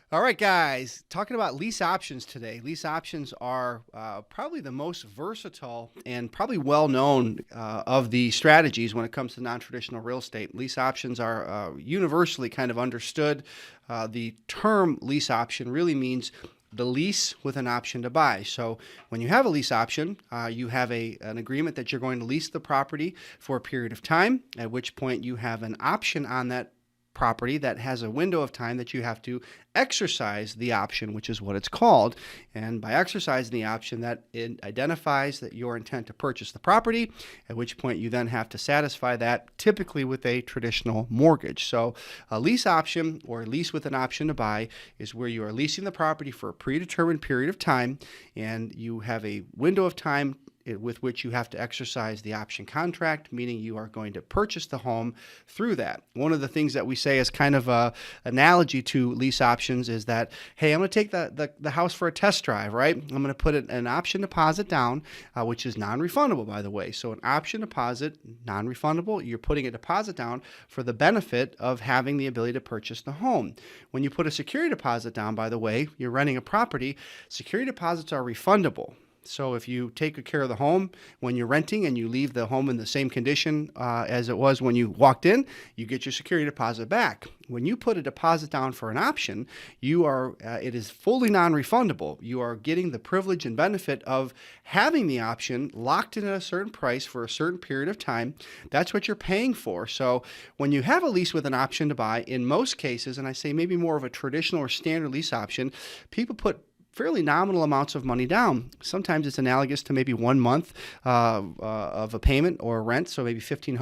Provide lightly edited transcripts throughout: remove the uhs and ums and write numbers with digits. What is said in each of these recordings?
All right, guys, talking about lease options today. Lease options are probably the most versatile and probably well-known of the strategies when it comes to non-traditional real estate. Lease options are universally kind of understood. The term lease option really means the lease with an option to buy. So when you have a lease option, you have an agreement that you're going to lease the property for a period of time, at which point you have an option on that property that has a window of time that you have to exercise the option, which is what it's called. And by exercising the option, that it identifies that your intent to purchase the property, at which point you then have to satisfy that, typically with a traditional mortgage. So a lease option, or a lease with an option to buy, is where you are leasing the property for a predetermined period of time, and you have a window of time with which you have to exercise the option contract, meaning you are going to purchase the home through that. One of the things that we say as kind of a analogy to lease options is that, hey, I'm going to take the house for a test drive, right? I'm going to put an option deposit down, which is non-refundable, by the way. So an option deposit, non-refundable, you're putting a deposit down for the benefit of having the ability to purchase the home. When you put a security deposit down, by the way, you're renting a property, security deposits are refundable. So if you take care of the home when you're renting and you leave the home in the same condition as it was when you walked in, you get your security deposit back. When you put a deposit down for an option, it is fully non-refundable. You are getting the privilege and benefit of having the option locked in at a certain price for a certain period of time. That's what you're paying for. So when you have a lease with an option to buy, in most cases, and I say maybe more of a traditional or standard lease option, people put fairly nominal amounts of money down. Sometimes it's analogous to maybe 1 month of a payment or a rent, so maybe $1,500,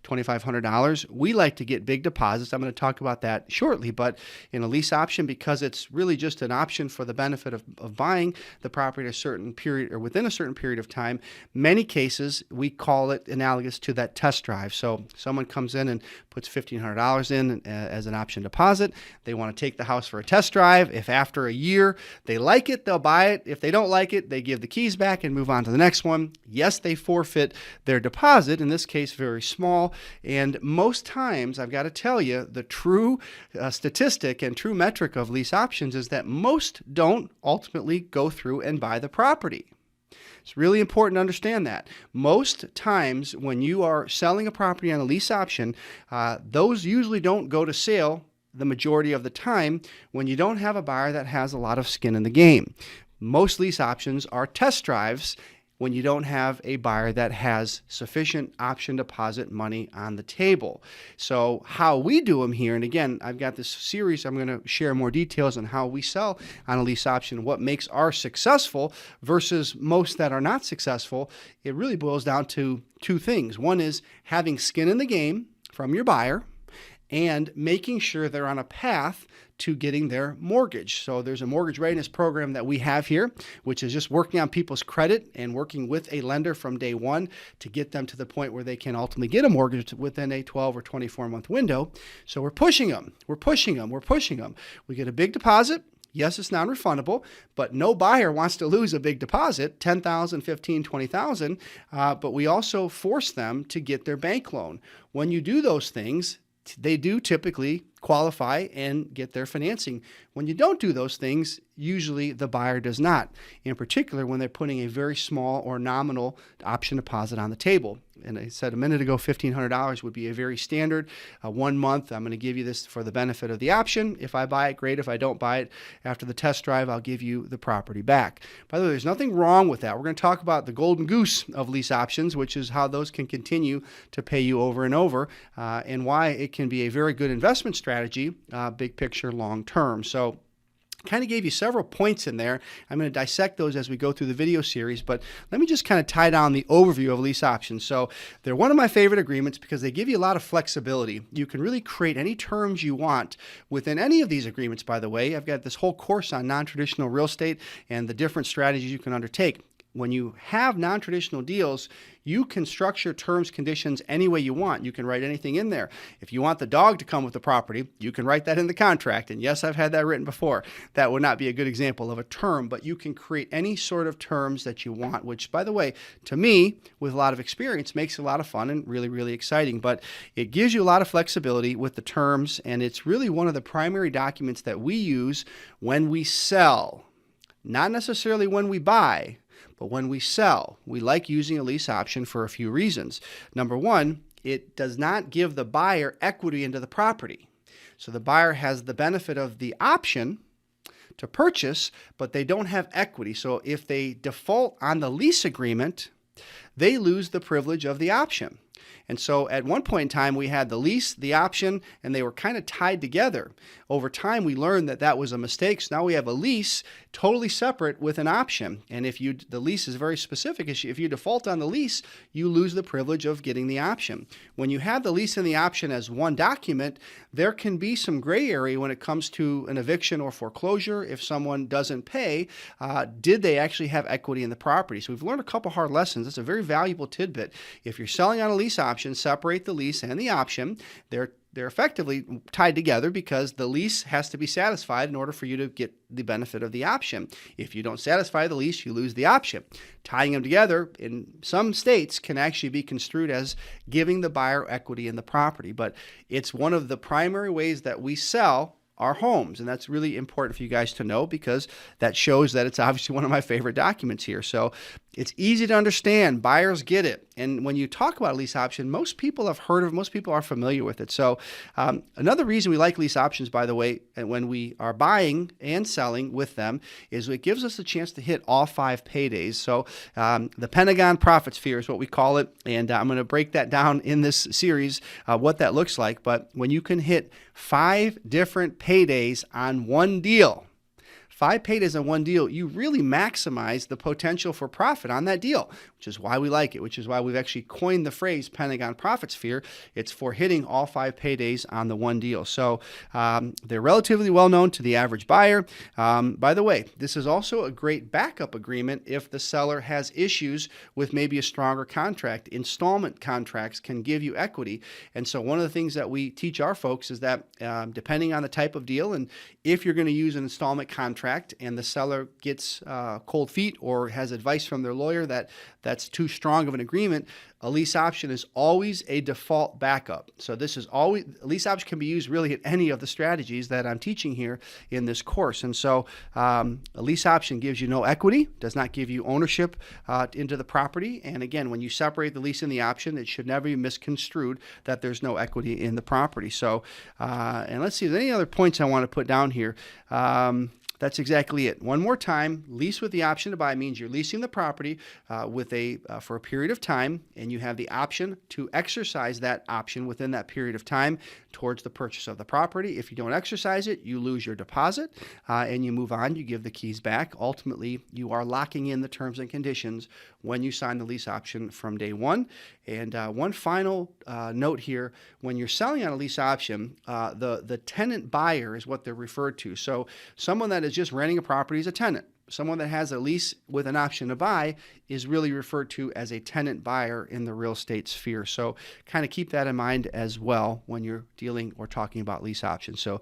$2,500. We like to get big deposits. I'm going to talk about that shortly, but in a lease option, because it's really just an option for the benefit of buying the property at a certain period or within a certain period of time, many cases we call it analogous to that test drive. So someone comes in and puts $1,500 in as an option deposit. They want to take the house for a test drive. If after a year they like it, they'll buy it. If they don't like it, they give the keys back and move on to the next one. Yes, they forfeit their deposit, in this case very small, and most times, I've got to tell you, the true statistic and true metric of lease options is that most don't ultimately go through and buy the property. It's really important to understand that. Most times when you are selling a property on a lease option, those usually don't go to sale the majority of the time when you don't have a buyer that has a lot of skin in the game. Most lease options are test drives when you don't have a buyer that has sufficient option deposit money on the table. So how we do them here, and again, I've got this series, I'm going to share more details on how we sell on a lease option, what makes ours successful versus most that are not successful. It really boils down to two things. One is having skin in the game from your buyer, and making sure they're on a path to getting their mortgage. So there's a mortgage readiness program that we have here, which is just working on people's credit and working with a lender from day one to get them to the point where they can ultimately get a mortgage within a 12 or 24-month window. So we're pushing them. We get a big deposit. Yes, it's non-refundable, but no buyer wants to lose a big deposit, $10,000, $15,000, $20,000, but we also force them to get their bank loan. When you do those things, they do typically qualify and get their financing. When you don't do those things, usually the buyer does not, in particular when they're putting a very small or nominal option deposit on the table. And I said a minute ago, $1,500 would be a very standard 1 month. I'm going to give you this for the benefit of the option. If I buy it, great. If I don't buy it after the test drive, I'll give you the property back. By the way, there's nothing wrong with that. We're going to talk about the golden goose of lease options, which is how those can continue to pay you over and over, and why it can be a very good investment strategy, big picture, long term. So kind of gave you several points in there. I'm going to dissect those as we go through the video series, but let me just kind of tie down the overview of lease options. So they're one of my favorite agreements because they give you a lot of flexibility. You can really create any terms you want within any of these agreements, by the way. I've got this whole course on non-traditional real estate and the different strategies you can undertake. when you have non-traditional deals, you can structure terms, conditions any way you want. You can write anything in there. If you want the dog to come with the property, you can write that in the contract. And yes, I've had that written before. That would not be a good example of a term, but you can create any sort of terms that you want, which, by the way, to me, with a lot of experience, makes it a lot of fun and really, really exciting. But it gives you a lot of flexibility with the terms, and it's really one of the primary documents that we use when we sell. Not necessarily when we buy, but when we sell. We like using a lease option for a few reasons. Number one, it does not give the buyer equity into the property. So the buyer has the benefit of the option to purchase, but they don't have equity. So if they default on the lease agreement, they lose the privilege of the option. And so at one point in time, we had the lease, the option, and they were kind of tied together. Over time, we learned that that was a mistake. So now we have a lease totally separate with an option. And the lease is very specific. If you default on the lease, you lose the privilege of getting the option. When you have the lease and the option as one document, there can be some gray area when it comes to an eviction or foreclosure. If someone doesn't pay, did they actually have equity in the property? So we've learned a couple hard lessons. It's a very valuable tidbit. If you're selling on a lease option, separate the lease and the option. They're effectively tied together because the lease has to be satisfied in order for you to get the benefit of the option. If you don't satisfy the lease, you lose the option. Tying them together in some states can actually be construed as giving the buyer equity in the property, but it's one of the primary ways that we sell our homes. And that's really important for you guys to know because that shows that it's obviously one of my favorite documents here. So it's easy to understand. Buyers get it. And when you talk about a lease option, most people have heard of it. Most people are familiar with it. So another reason we like lease options, by the way, and when we are buying and selling with them, is it gives us a chance to hit all 5 paydays. So the Pentagon profit sphere is what we call it. And I'm going to break that down in this series, what that looks like. But when you can hit 5 different paydays on one deal, 5 paydays on one deal, you really maximize the potential for profit on that deal, which is why we like it, which is why we've actually coined the phrase Pentagon profit sphere. It's for hitting all 5 paydays on the one deal. So they're relatively well known to the average buyer. By the way, this is also a great backup agreement if the seller has issues with maybe a stronger contract. Installment contracts can give you equity. And so one of the things that we teach our folks is that depending on the type of deal and if you're going to use an installment contract, and the seller gets cold feet or has advice from their lawyer that that's too strong of an agreement, a lease option is always a default backup. So this is always, a lease option can be used really at any of the strategies that I'm teaching here in this course. And so a lease option gives you no equity, does not give you ownership into the property. And again, when you separate the lease and the option, it should never be misconstrued that there's no equity in the property. So, and let's see, is there any other points I want to put down here? That's exactly it. One more time, lease with the option to buy means you're leasing the property for a period of time, and you have the option to exercise that option within that period of time towards the purchase of the property. If you don't exercise it, you lose your deposit and you move on. You give the keys back. Ultimately, you are locking in the terms and conditions when you sign the lease option from day one. And one final note here, when you're selling on a lease option, the tenant buyer is what they're referred to. So someone that is just renting a property is a tenant. Someone that has a lease with an option to buy is really referred to as a tenant buyer in the real estate sphere. So kind of keep that in mind as well when you're dealing or talking about lease options. So